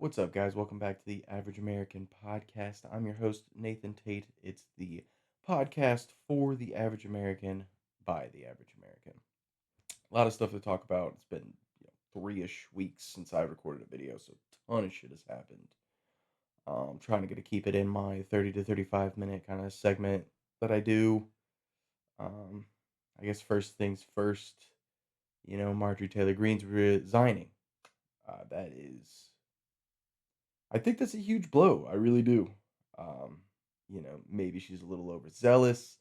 What's up, guys? Welcome back to the Average American Podcast. I'm your host, Nathan Tate. It's the podcast for the average American by the average American. A lot of stuff to talk about. It's been 3-ish weeks since I recorded a video, so a ton of shit has happened. Trying to get to keep it in my 30 to 35 minute kind of segment that I do. Um, I guess first things first, Marjorie Taylor Greene's resigning. That is I think that's a huge blow. I really do. Maybe she's a little overzealous,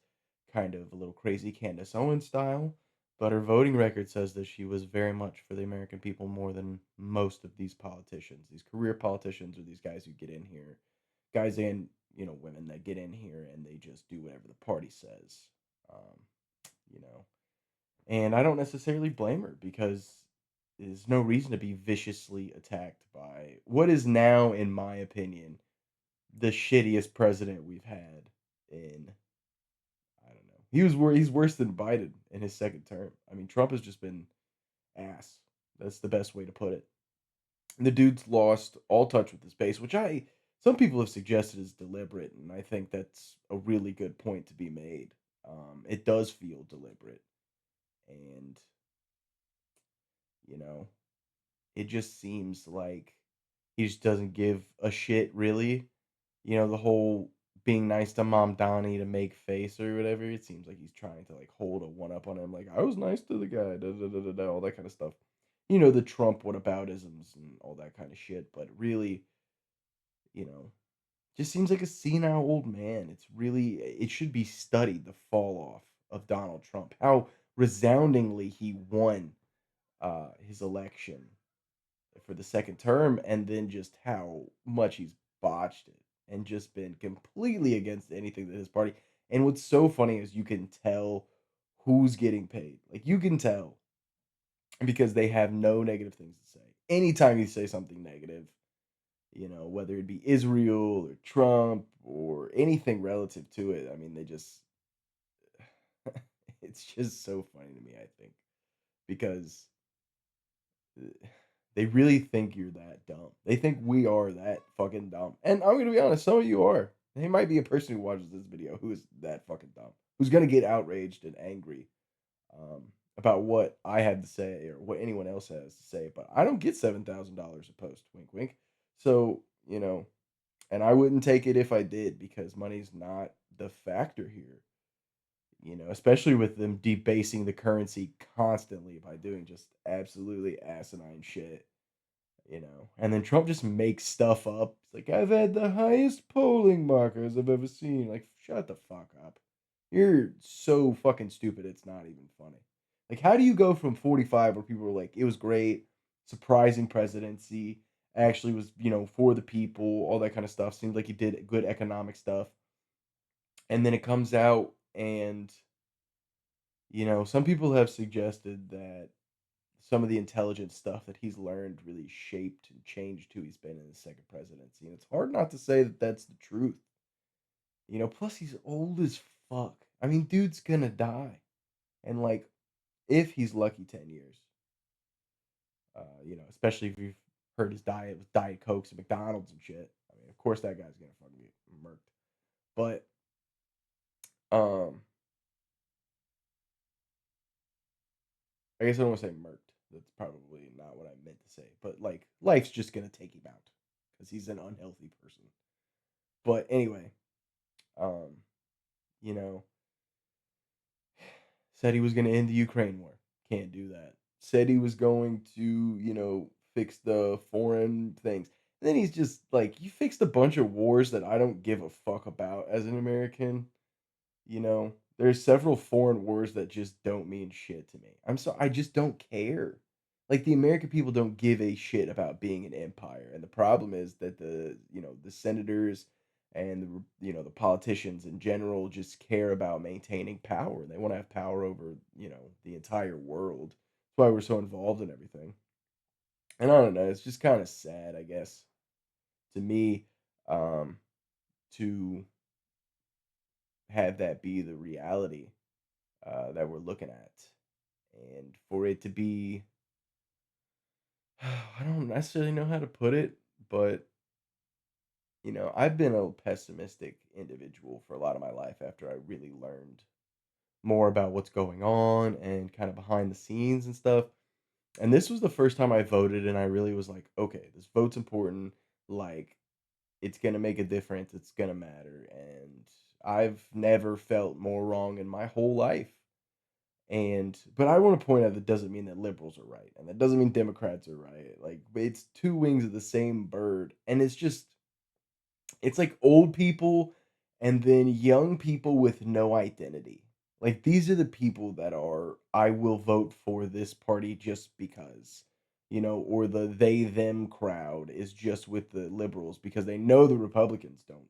kind of a little crazy Candace Owens style, but her voting record says that she was very much for the American people more than most of these politicians, these career politicians, or these guys who get in here, guys and women that get in here and they just do whatever the party says. Um, you know, and I don't necessarily blame her because there's no reason to be viciously attacked by what is now, in my opinion, the shittiest president we've had in I don't know. He's worse than Biden in his second term. I mean, Trump has just been ass. That's the best way to put it. And the dude's lost all touch with his base, which I some people have suggested is deliberate, and I think that's a really good point to be made. It does feel deliberate, and you know, it just seems like he just doesn't give a shit really. The whole being nice to Mom Donnie to make face or whatever, it seems like he's trying to like hold a one up on him, like I was nice to the guy, da, da, da, da, da, all that kind of stuff. The Trump whataboutisms and all that kind of shit, but really, you know, just seems like a senile old man. It should be studied, the fall off of Donald Trump, how resoundingly he won his election for the second term, and then just how much he's botched it and just been completely against anything that his party. And what's so funny is you can tell who's getting paid. Like you can tell because they have no negative things to say. Anytime you say something negative, whether it be Israel or Trump or anything relative to it, I mean, they just it's just so funny to me, I think, because they really think you're that dumb. They think we are that fucking dumb. And I'm gonna be honest, some of you are. There might be a person who watches this video who is that fucking dumb, who's gonna get outraged and angry um, about what I had to say or what anyone else has to say. But I don't get $7,000 a post. Wink, wink. So and I wouldn't take it if I did because money's not the factor here. Especially with them debasing the currency constantly by doing just absolutely asinine shit. And then Trump just makes stuff up. It's like, I've had the highest polling markers I've ever seen. Like, shut the fuck up. You're so fucking stupid, it's not even funny. Like, how do you go from 45 where people were like, it was great, surprising presidency, actually was, for the people, all that kind of stuff. Seems like he did good economic stuff. And then it comes out and, some people have suggested that some of the intelligent stuff that he's learned really shaped and changed who he's been in his second presidency. And it's hard not to say that that's the truth. Plus he's old as fuck. I mean, dude's gonna die. And like, if he's lucky 10 years, especially if you've heard his diet with Diet Cokes and McDonald's and shit. I mean, of course that guy's gonna fucking get murked. But, um, I guess I don't want to say murked. That's probably not what I meant to say. But like, life's just gonna take him out because he's an unhealthy person. But anyway, um, you know, said he was going to end the Ukraine war. Can't do that. Said he was going to, fix the foreign things. And then he's just like, you fixed a bunch of wars that I don't give a fuck about as an American. There's several foreign wars that just don't mean shit to me. I just don't care. Like the American people don't give a shit about being an empire. And the problem is that the senators and the politicians in general just care about maintaining power. They want to have power over, the entire world. That's why we're so involved in everything. And I don't know, it's just kind of sad, I guess, to me, um, to have that be the reality that we're looking at. And for it to be, I don't necessarily know how to put it, but I've been a pessimistic individual for a lot of my life after I really learned more about what's going on and kind of behind the scenes and stuff. And this was the first time I voted, and I really was like, okay, this vote's important. Like, it's gonna make a difference. It's gonna matter. And I've never felt more wrong in my whole life. But I want to point out that doesn't mean that liberals are right, and that doesn't mean Democrats are right. Like, it's two wings of the same bird, and it's like old people and then young people with no identity. Like, these are the people that are, I will vote for this party just because, or the they them crowd is just with the liberals because they know the Republicans don't,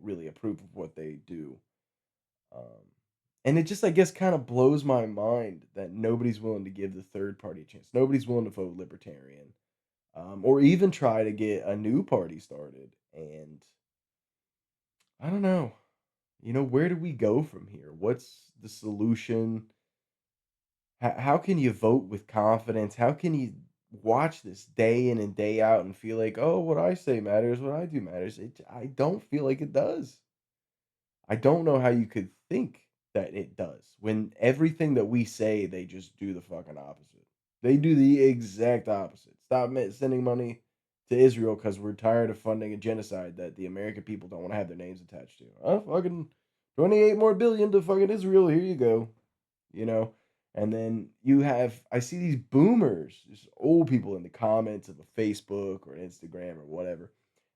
really approve of what they do. Um, and it just, I guess, kind of blows my mind that nobody's willing to give the third party a chance. Nobody's willing to vote libertarian, or even try to get a new party started. And I don't know. Where do we go from here? What's the solution? How can you vote with confidence? How can you watch this day in and day out and feel like, oh, what I say matters, what I do matters? I don't feel like it does. I don't know how you could think that it does when everything that we say, they just do the fucking opposite. They do the exact opposite. Stop sending money to Israel because we're tired of funding a genocide that the American people don't want to have their names attached to. Oh, fucking 28 more billion to fucking Israel. Here you go. You know? And then I see these boomers, just old people in the comments of a Facebook or Instagram or whatever,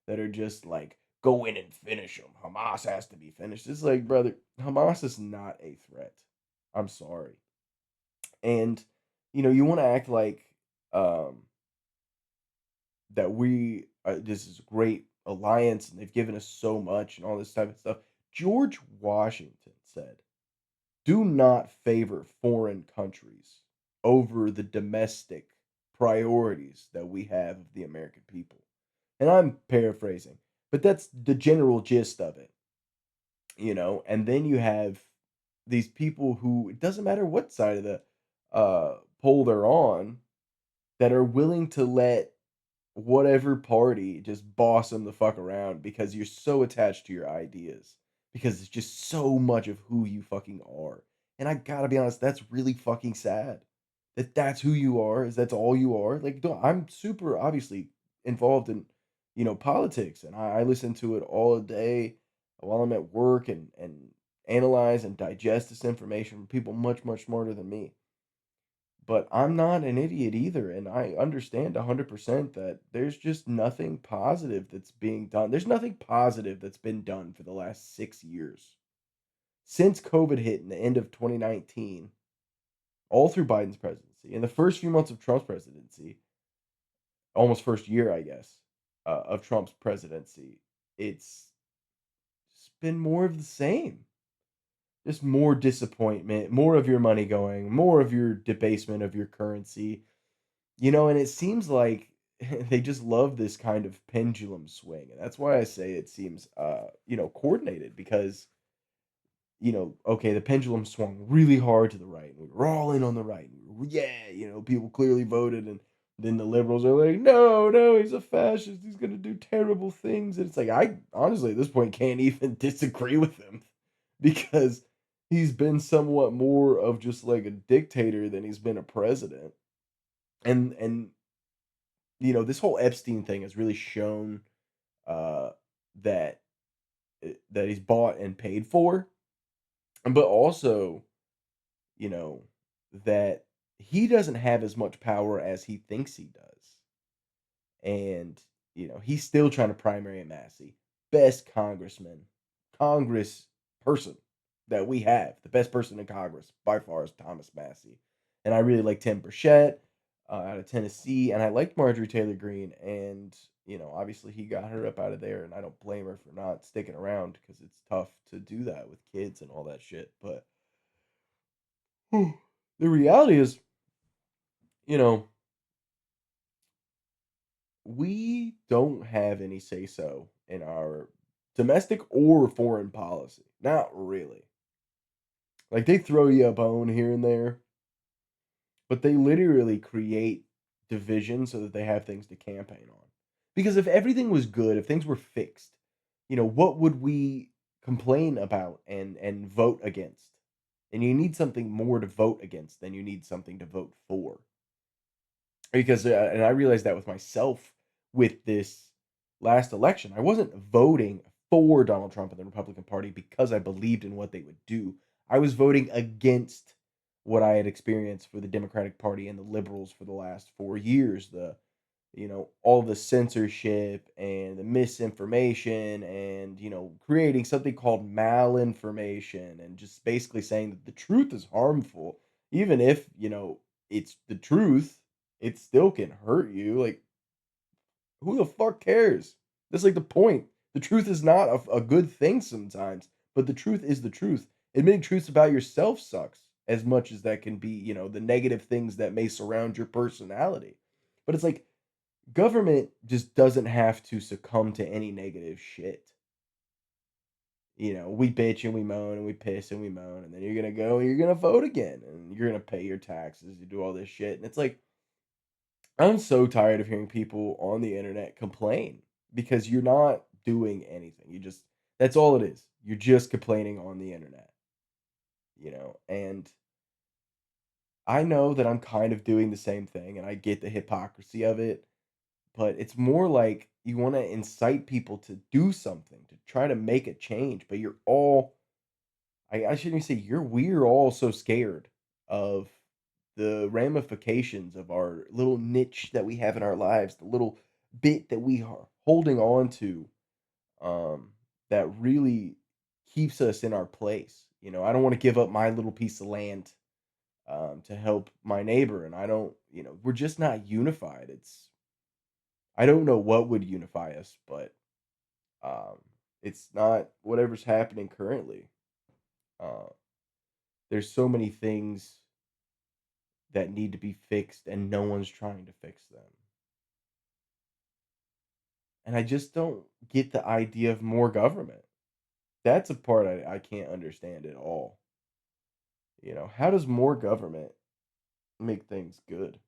that are just like, go in and finish them. Hamas has to be finished. It's like, brother, Hamas is not a threat. I'm sorry. And, you want to act like um, that this is a great alliance and they've given us so much and all this type of stuff. George Washington said, do not favor foreign countries over the domestic priorities that we have of the American people. And I'm paraphrasing, but that's the general gist of it. And then you have these people who, it doesn't matter what side of the pole they're on, that are willing to let whatever party just boss them the fuck around because you're so attached to your ideas, because it's just so much of who you fucking are. And I gotta be honest, that's really fucking sad. That's who you are, is that's all you are. Like, I'm super obviously involved in, politics, and I listen to it all day while I'm at work and analyze and digest this information from people much, much smarter than me. But I'm not an idiot either, and I understand 100% that there's just nothing positive that's being done. There's nothing positive that's been done for the last 6 years. Since COVID hit in the end of 2019, all through Biden's presidency, in the first few months of Trump's presidency, almost first year, I guess, of Trump's presidency, it's just been more of the same. Just more disappointment, more of your money going, more of your debasement of your currency. And it seems like they just love this kind of pendulum swing, and that's why I say it seems, coordinated because, okay, the pendulum swung really hard to the right, and we were all in on the right. And yeah, people clearly voted, and then the liberals are like, no, no, he's a fascist. He's gonna do terrible things, and it's like I honestly at this point can't even disagree with him because he's been somewhat more of just like a dictator than he's been a president, and this whole Epstein thing has really shown uh, that that he's bought and paid for, but also, you know, that he doesn't have as much power as he thinks he does. And, he's still trying to primary Massie. Best Congress person that we have. The best person in Congress by far is Thomas Massie. And I really like Tim Burchett out of Tennessee. And I liked Marjorie Taylor Green. And, obviously he got her up out of there. And I don't blame her for not sticking around because it's tough to do that with kids and all that shit. But the reality is, you know, we don't have any say so in our domestic or foreign policy. Not really. Like, they throw you a bone here and there, but they literally create division so that they have things to campaign on. Because if everything was good, if things were fixed, what would we complain about and vote against? And you need something more to vote against than you need something to vote for. Because and I realized that with myself with this last election. I wasn't voting for Donald Trump and the Republican Party because I believed in what they would do. I was voting against what I had experienced for the Democratic Party and the liberals for the last 4 years. All the censorship and the misinformation and, creating something called malinformation and just basically saying that the truth is harmful. Even if, it's the truth, it still can hurt you. Like, who the fuck cares? That's like the point. The truth is not a good thing sometimes, but the truth is the truth. Admitting truths about yourself sucks as much as that can be, the negative things that may surround your personality. But it's like, government just doesn't have to succumb to any negative shit. We bitch and we moan and we piss and we moan, and then you're gonna go and you're gonna vote again and you're gonna pay your taxes, you do all this shit. And it's like, I'm so tired of hearing people on the internet complain because you're not doing anything. That's all it is. You're just complaining on the internet, and I know that I'm kind of doing the same thing and I get the hypocrisy of it. But it's more like you wanna incite people to do something, to try to make a change, but I shouldn't even say we're all so scared of the ramifications of our little niche that we have in our lives, the little bit that we are holding on to, um, that really keeps us in our place. I don't wanna give up my little piece of land, to help my neighbor, and I don't we're just not unified. I don't know what would unify us, but um, it's not whatever's happening currently. Uh, there's so many things that need to be fixed, and no one's trying to fix them. And I just don't get the idea of more government. That's a part I can't understand at all. How does more government make things good?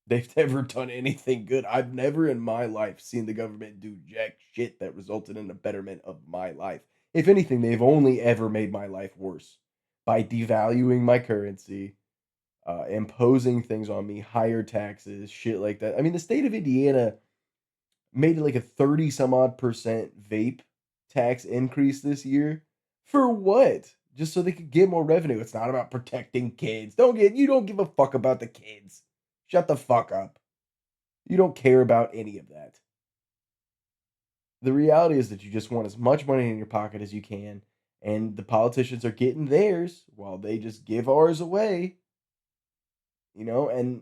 They've never done anything good. I've never in my life seen the government do jack shit that resulted in a betterment of my life. If anything, they've only ever made my life worse by devaluing my currency, imposing things on me, higher taxes, shit like that. I mean, the state of Indiana made like a 30 some odd percent vape tax increase this year. For what? Just so they could get more revenue. It's not about protecting kids. You don't give a fuck about the kids. Shut the fuck up. You don't care about any of that. The reality is that you just want as much money in your pocket as you can, and the politicians are getting theirs while they just give ours away, and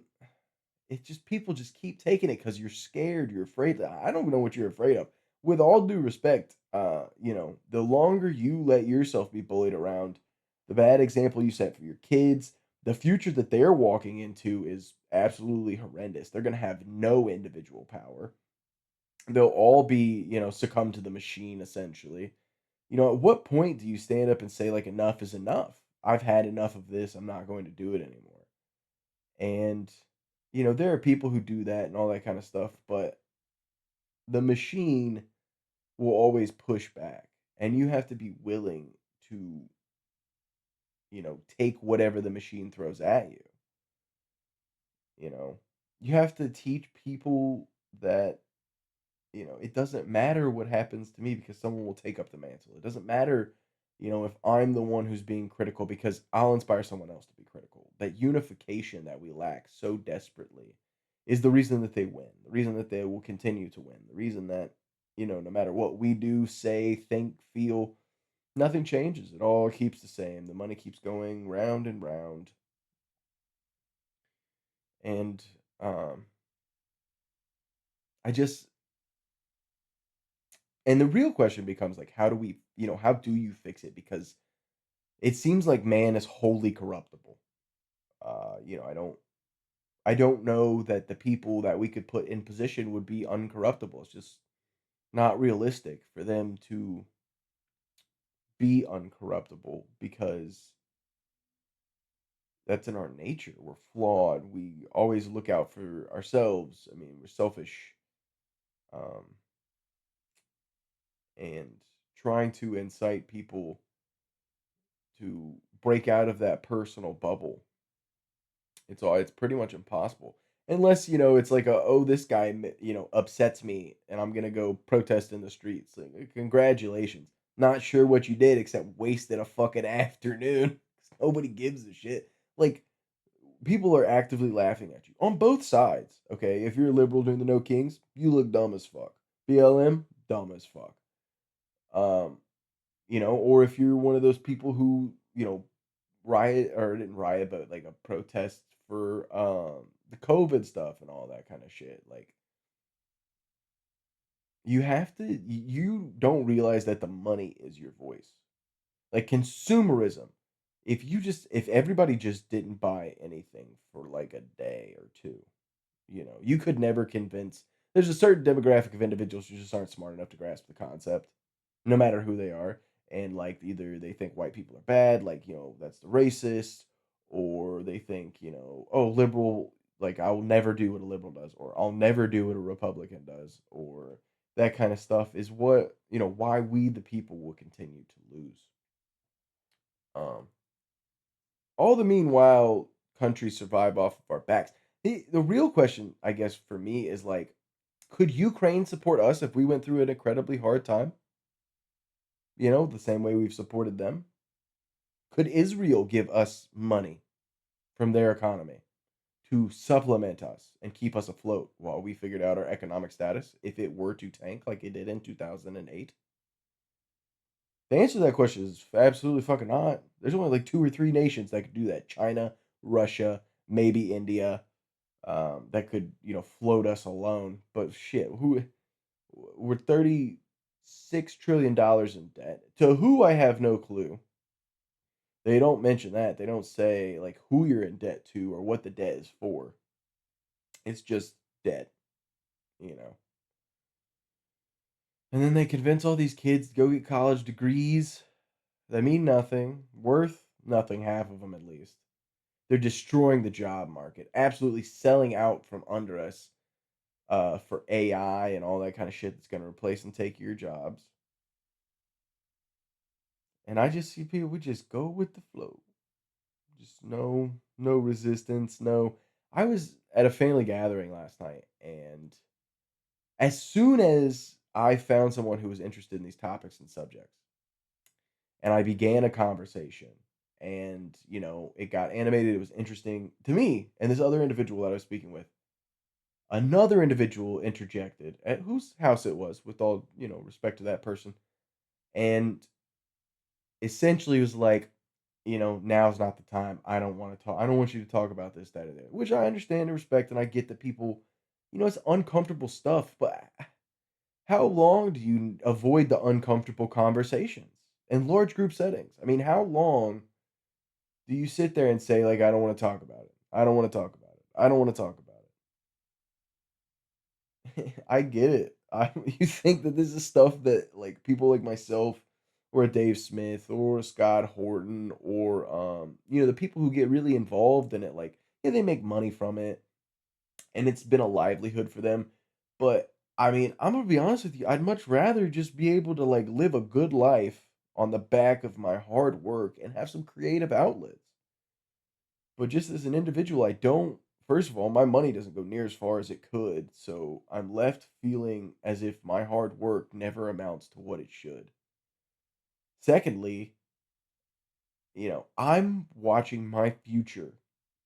it's just people just keep taking it because you're scared, you're afraid. I don't know what you're afraid of. With all due respect, the longer you let yourself be bullied around, the bad example you set for your kids, the future that they're walking into is absolutely horrendous. They're gonna have no individual power. They'll all be, succumb to the machine essentially. At what point do you stand up and say like enough is enough? I've had enough of this. I'm not going to do it anymore. And there are people who do that and all that kind of stuff, but the machine will always push back and you have to be willing to, take whatever the machine throws at you, you know. You have to teach people that it doesn't matter what happens to me because someone will take up the mantle. It doesn't matter, if I'm the one who's being critical because I'll inspire someone else to be critical. That unification that we lack so desperately is the reason that they win, the reason that they will continue to win, the reason that, no matter what we do, say, think, feel, nothing changes. It all keeps the same. The money keeps going round and round. And um, I just, and the real question becomes like, how do you fix it? Because it seems like man is wholly corruptible. I don't know that the people that we could put in position would be uncorruptible. It's just not realistic for them to be uncorruptible because that's in our nature. We're flawed. We always look out for ourselves. I mean, we're selfish. and trying to incite people to break out of that personal bubble. It's pretty much impossible. Unless, it's like oh, this guy, upsets me and I'm going to go protest in the streets. Like, congratulations. Not sure what you did except wasted a fucking afternoon. Nobody gives a shit. Like, people are actively laughing at you on both sides. Okay, if you're a liberal doing the No Kings, you look dumb as fuck. BLM, dumb as fuck. Um, or if you're one of those people who, riot or didn't riot, but like a protest for the COVID stuff and all that kind of shit. Like, you don't realize that the money is your voice. Like, consumerism. If everybody just didn't buy anything for like a day or two, you could never convince. There's a certain demographic of individuals who just aren't smart enough to grasp the concept, no matter who they are. And like either they think white people are bad, like, that's the racist, or they think, oh, liberal, like I will never do what a liberal does, or I'll never do what a Republican does, or that kind of stuff is what, why we the people will continue to lose. Um, all the meanwhile, countries survive off of our backs. The real question, I guess, for me is like, could Ukraine support us if we went through an incredibly hard time? The same way we've supported them? Could Israel give us money from their economy to supplement us and keep us afloat while we figured out our economic status if it were to tank like it did in 2008? The answer to that question is absolutely fucking not. There's only like two or three nations that could do that: China, Russia, maybe India, that could, float us alone. But shit, we're $36 trillion in debt. To who, I have no clue. They don't mention that. They don't say like who you're in debt to or what the debt is for. It's just debt, you know. And then they convince all these kids to go get college degrees that mean nothing, worth nothing, half of them at least. They're destroying the job market, absolutely selling out from under us, for AI and all that kind of shit that's going to replace and take your jobs. And I just see people, we just go with the flow. Just no resistance, no. I was at a family gathering last night, and as soon as I found someone who was interested in these topics and subjects, and I began a conversation, and it got animated, it was interesting to me and this other individual that I was speaking with. Another individual interjected at whose house it was, with all, respect to that person, and essentially was like, now's not the time. I don't want to talk. I don't want you to talk about this, that, or that. Which I understand and respect, and I get that people, it's uncomfortable stuff. But how long do you avoid the uncomfortable conversations in large group settings? I mean, how long do you sit there and say like, I don't want to talk about it. I don't want to talk about it. I don't want to talk about it. I get it. You think that this is stuff that like people like myself or a Dave Smith or a Scott Horton or the people who get really involved in it, like, yeah, they make money from it and it's been a livelihood for them. But I mean, I'm gonna be honest with you, I'd much rather just be able to like live a good life on the back of my hard work and have some creative outlets. But just as an individual, I don't, first of all, my money doesn't go near as far as it could, so I'm left feeling as if my hard work never amounts to what it should. Secondly, I'm watching my future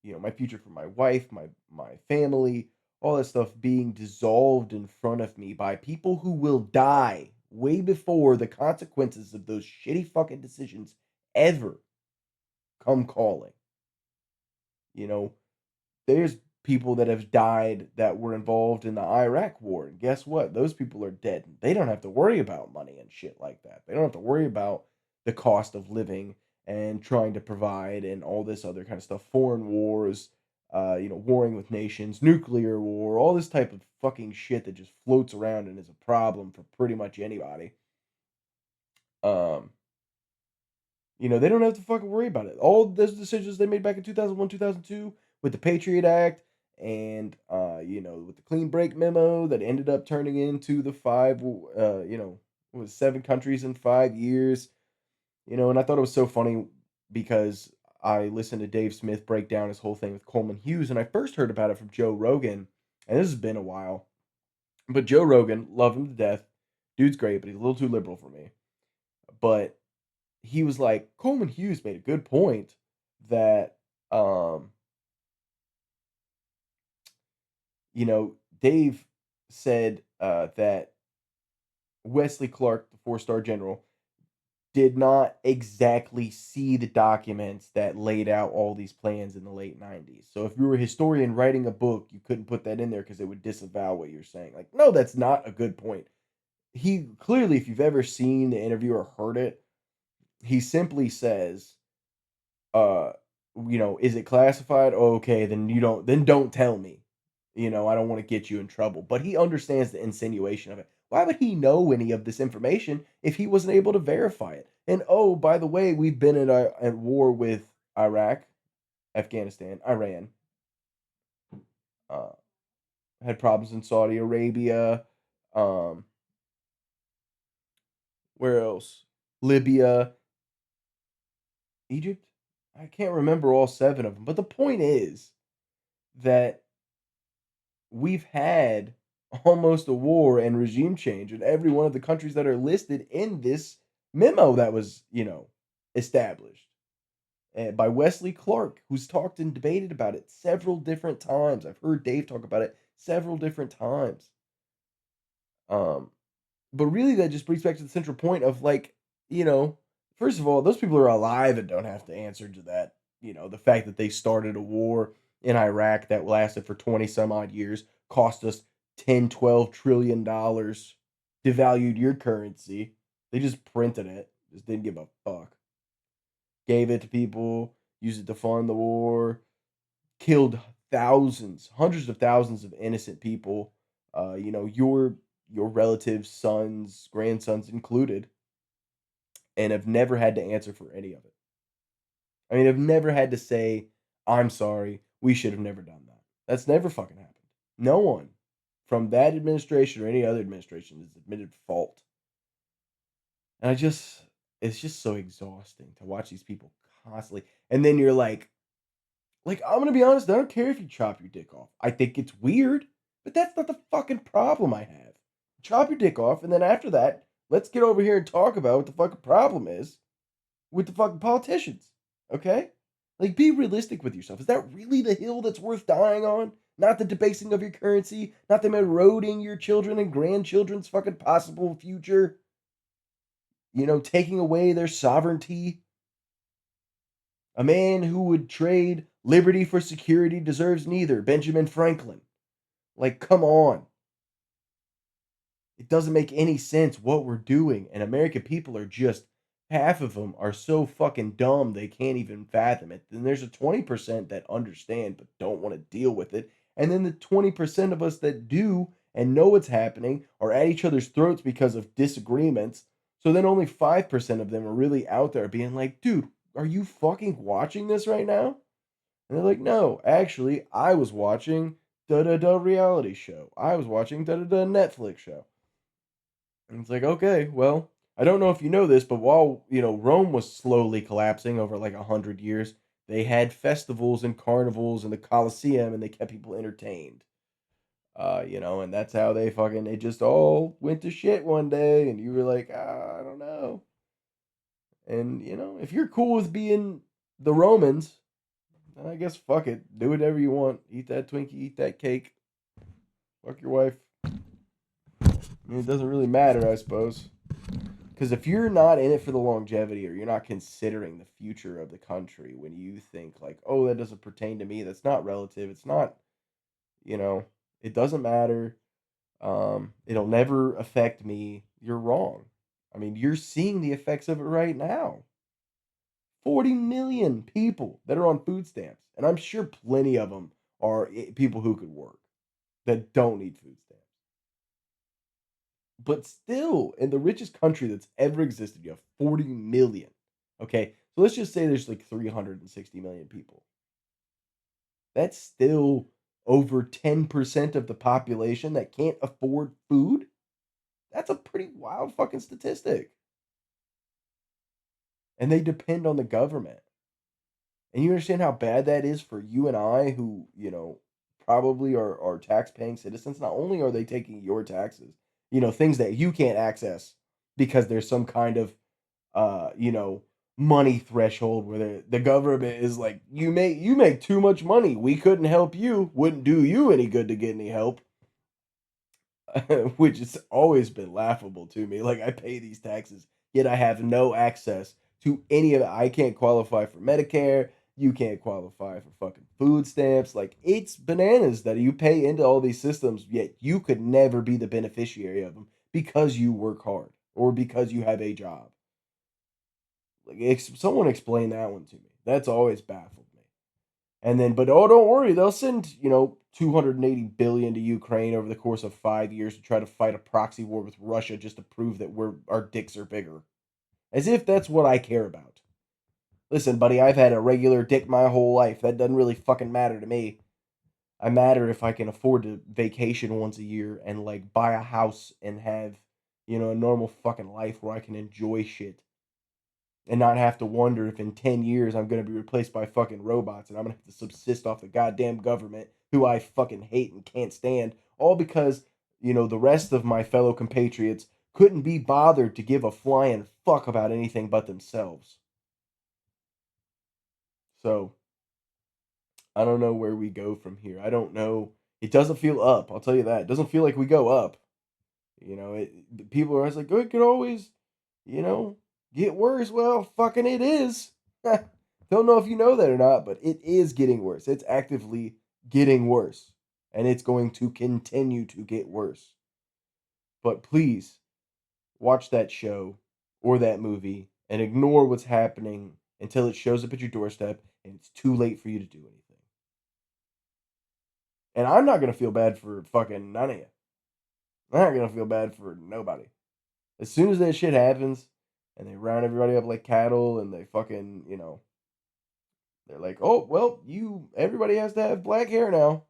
for my wife, my family, all that stuff being dissolved in front of me by people who will die way before the consequences of those shitty fucking decisions ever come calling. You know, there's people that have died that were involved in the Iraq war, and guess what? Those people are dead. They don't have to worry about money and shit like that. They don't have to worry about the cost of living and trying to provide and all this other kind of stuff. Foreign wars, warring with nations, nuclear war, all this type of fucking shit that just floats around and is a problem for pretty much anybody. Um, they don't have to fucking worry about it. All those decisions they made back in 2001, 2002 with the Patriot Act and with the clean break memo that ended up turning into the it was 7 countries in 5 years. And I thought it was so funny because I listened to Dave Smith break down his whole thing with Coleman Hughes, and I first heard about it from Joe Rogan, and this has been a while. But Joe Rogan, love him to death. Dude's great, but he's a little too liberal for me. But he was like, Coleman Hughes made a good point that um, Dave said that Wesley Clark, the 4-star general, did not exactly see the documents that laid out all these plans in the late 90s. So if you were a historian writing a book, you couldn't put that in there because it would disavow what you're saying. Like, no, that's not a good point. He clearly, if you've ever seen the interview or heard it, he simply says, uh, is it classified? Oh, okay, then don't tell me. I don't want to get you in trouble. But he understands the insinuation of it. Why would he know any of this information if he wasn't able to verify it? And oh, by the way, we've been at war with Iraq, Afghanistan, Iran. Uh, had problems in Saudi Arabia. Um, where else? Libya, Egypt. I can't remember all 7 of them. But the point is that we've had almost a war and regime change in every one of the countries that are listed in this memo that was, established by Wesley Clark, who's talked and debated about it several different times. I've heard Dave talk about it several different times. Um, but really, that just brings back to the central point of like, you know, first of all, those people are alive and don't have to answer to that. The fact that they started a war in Iraq that lasted for 20 some odd years, cost us 10, 12 trillion dollars, devalued your currency. They just printed it, just didn't give a fuck. Gave it to people, used it to fund the war, killed thousands, hundreds of thousands of innocent people. Your relatives, sons, grandsons included, and have never had to answer for any of it. I mean, I've never had to say, "I'm sorry, we should have never done that." That's never fucking happened. No one from that administration or any other administration has admitted fault. And it's just so exhausting to watch these people constantly. And then you're like, I'm gonna be honest, I don't care if you chop your dick off. I think it's weird, but that's not the fucking problem I have. Chop your dick off, and then after that, let's get over here and talk about what the fucking problem is with the fucking politicians. Okay? Like, be realistic with yourself. Is that really the hill that's worth dying on? Not the debasing of your currency, not them eroding your children and grandchildren's fucking possible future, taking away their sovereignty. A man who would trade liberty for security deserves neither. Benjamin Franklin. Like, come on. It doesn't make any sense what we're doing. And American people are just, half of them are so fucking dumb they can't even fathom it. Then there's a 20% that understand but don't want to deal with it. And then the 20% of us that do and know what's happening are at each other's throats because of disagreements. So then only 5% of them are really out there being like, dude, are you fucking watching this right now? And they're like, no, actually, I was watching da da da reality show. I was watching da da da Netflix show. And it's like, okay, well, I don't know if you know this, but while, Rome was slowly collapsing over like 100 years, they had festivals and carnivals in the Colosseum and they kept people entertained. And that's how it just all went to shit one day. And you were like, I don't know. And, if you're cool with being the Romans, I guess fuck it. Do whatever you want. Eat that Twinkie, eat that cake. Fuck your wife. I mean, it doesn't really matter, I suppose. Because if you're not in it for the longevity or you're not considering the future of the country when you think, like, oh, that doesn't pertain to me, that's not relative, it's not, you know, it doesn't matter, it'll never affect me, you're wrong. I mean, you're seeing the effects of it right now. 40 million people that are on food stamps. And I'm sure plenty of them are people who could work that don't need food stamps. But still, in the richest country that's ever existed, you have 40 million. Okay, so let's just say there's like 360 million people. That's still over 10% of the population that can't afford food. That's a pretty wild fucking statistic. And they depend on the government. And you understand how bad that is for you and I, who, probably are tax paying citizens. Not only are they taking your taxes, things that you can't access because there's some kind of, uh, you know, money threshold where the government is like, you make too much money. We couldn't help you. Wouldn't do you any good to get any help. Which has always been laughable to me. Like, I pay these taxes, yet I have no access to any of it. I can't qualify for Medicare. You can't qualify for fucking food stamps. Like, it's bananas that you pay into all these systems, yet you could never be the beneficiary of them because you work hard or because you have a job. Like, someone explain that one to me. That's always baffled me. And then, but oh, don't worry, they'll send 280 billion to Ukraine over the course of 5 years to try to fight a proxy war with Russia just to prove that our dicks are bigger, as if that's what I care about. Listen, buddy, I've had a regular dick my whole life. That doesn't really fucking matter to me. I matter if I can afford to vacation once a year and like buy a house and have a normal fucking life where I can enjoy shit and not have to wonder if in 10 years I'm going to be replaced by fucking robots and I'm going to have to subsist off the goddamn government who I fucking hate and can't stand, all because, the rest of my fellow compatriots couldn't be bothered to give a flying fuck about anything but themselves. So, I don't know where we go from here. I don't know. It doesn't feel up. I'll tell you that. It doesn't feel like we go up. People are always like, oh, it could always, you know, get worse. Well, fucking it is. Don't know if you know that or not, but it is getting worse. It's actively getting worse. And it's going to continue to get worse. But please watch that show or that movie and ignore what's happening until it shows up at your doorstep and it's too late for you to do anything. And I'm not going to feel bad for fucking none of you. I'm not going to feel bad for nobody. As soon as that shit happens and they round everybody up like cattle and they fucking, they're like, oh, well, everybody has to have black hair now.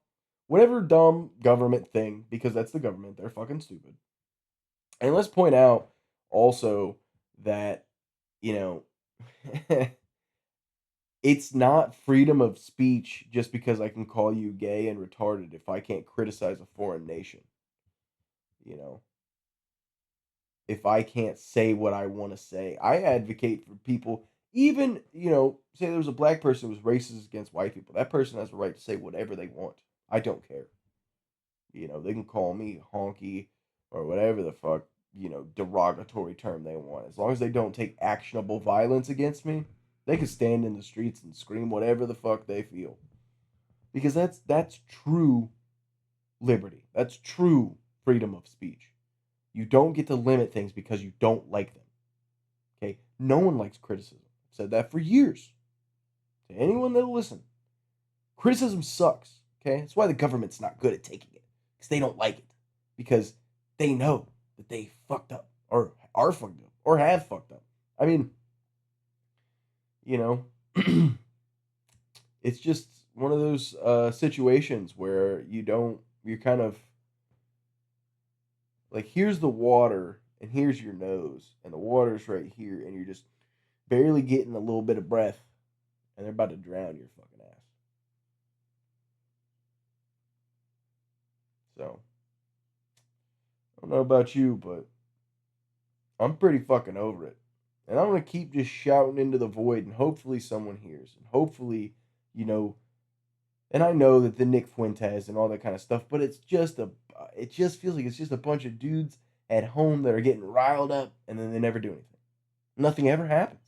Whatever dumb government thing, because that's the government, they're fucking stupid. And let's point out also that, you know, it's not freedom of speech just because I can call you gay and retarded if I can't criticize a foreign nation. You know, if I can't say what I want to say. I advocate for people, even, say there was a black person who was racist against white people. That person has a right to say whatever they want. I don't care. They can call me honky or whatever the fuck, derogatory term they want. As long as they don't take actionable violence against me, they can stand in the streets and scream whatever the fuck they feel. Because that's true liberty. That's true freedom of speech. You don't get to limit things because you don't like them. Okay? No one likes criticism. I've said that for years. To anyone that'll listen. Criticism sucks. Okay? That's why the government's not good at taking it. Because they don't like it. Because they know that they fucked up. Or are fucked up. Or have fucked up. I mean, you know, it's just one of those situations where you're kind of like, here's the water and here's your nose, and the water's right here, and you're just barely getting a little bit of breath, and they're about to drown your fucking ass. So, I don't know about you, but I'm pretty fucking over it. And I'm going to keep just shouting into the void, and hopefully someone hears. And hopefully, you know, and I know that the Nick Fuentes and all that kind of stuff, but it just feels like it's just a bunch of dudes at home that are getting riled up, and then they never do anything. Nothing ever happens.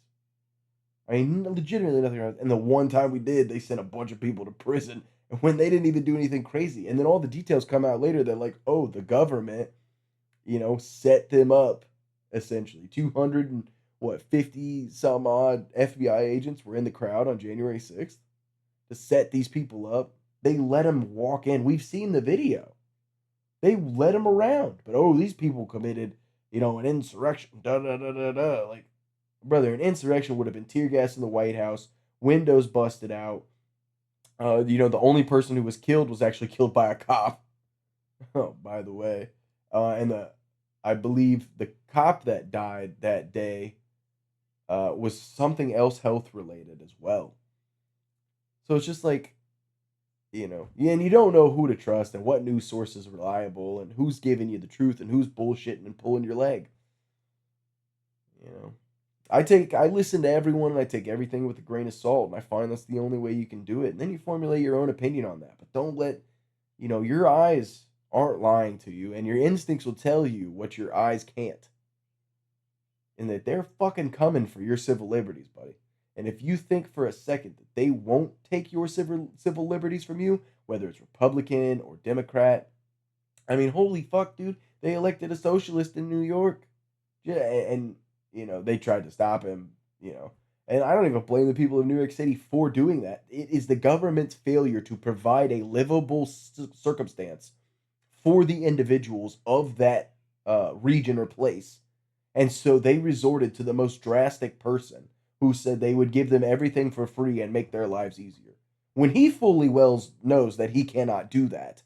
I mean, legitimately nothing happens. And the one time we did, they sent a bunch of people to prison, and when they didn't even do anything crazy. And then all the details come out later that, like, oh, the government, set them up, essentially. 200 and, 50 some odd FBI agents were in the crowd on January 6th to set these people up. They let them walk in. We've seen the video. They let them around. But, oh, these people committed, an insurrection. Da, da, da, da, da. Like, brother, an insurrection would have been tear gas in the White House, windows busted out, The only person who was killed was actually killed by a cop. Oh, by the way, and I believe the cop that died that day was something else health related as well. So it's just like, and you don't know who to trust and what news source is reliable and who's giving you the truth and who's bullshitting and pulling your leg. You know, I listen to everyone and I take everything with a grain of salt, and I find that's the only way you can do it. And then you formulate your own opinion on that. But don't let, your eyes aren't lying to you, and your instincts will tell you what your eyes can't. And that they're fucking coming for your civil liberties, buddy. And if you think for a second that they won't take your civil liberties from you, whether it's Republican or Democrat, I mean, holy fuck, dude, they elected a socialist in New York. Yeah, and they tried to stop him, And I don't even blame the people of New York City for doing that. It is the government's failure to provide a livable circumstance for the individuals of that region or place. And so they resorted to the most drastic person who said they would give them everything for free and make their lives easier. When he fully well knows that he cannot do that,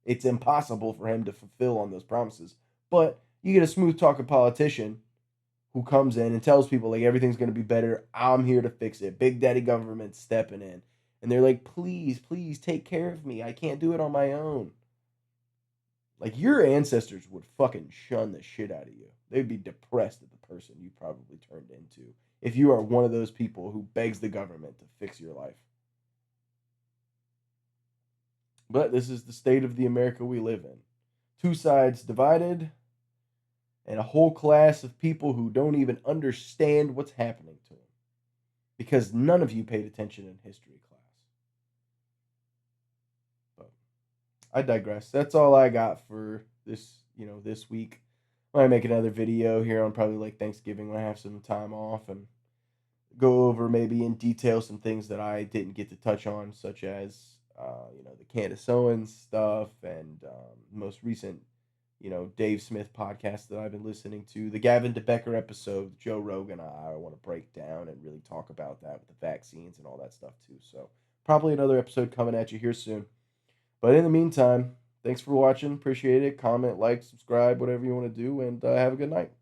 it's impossible for him to fulfill on those promises. But you get a smooth talking politician who comes in and tells people like everything's going to be better. I'm here to fix it. Big Daddy government stepping in. And they're like, please, please take care of me. I can't do it on my own. Like your ancestors would fucking shun the shit out of you. They'd be depressed at the person you probably turned into if you are one of those people who begs the government to fix your life. But this is the state of the America we live in. Two sides divided, and a whole class of people who don't even understand what's happening to them because none of you paid attention in history class. But I digress. That's all I got for this week. I might make another video here on probably like Thanksgiving when I have some time off and go over maybe in detail some things that I didn't get to touch on, such as the Candace Owens stuff and most recent Dave Smith podcast that I've been listening to, the Gavin DeBecker episode, Joe Rogan. I want to break down and really talk about that with the vaccines and all that stuff too. So probably another episode coming at you here soon. But in the meantime, thanks for watching. Appreciate it. Comment, like, subscribe, whatever you want to do, and have a good night.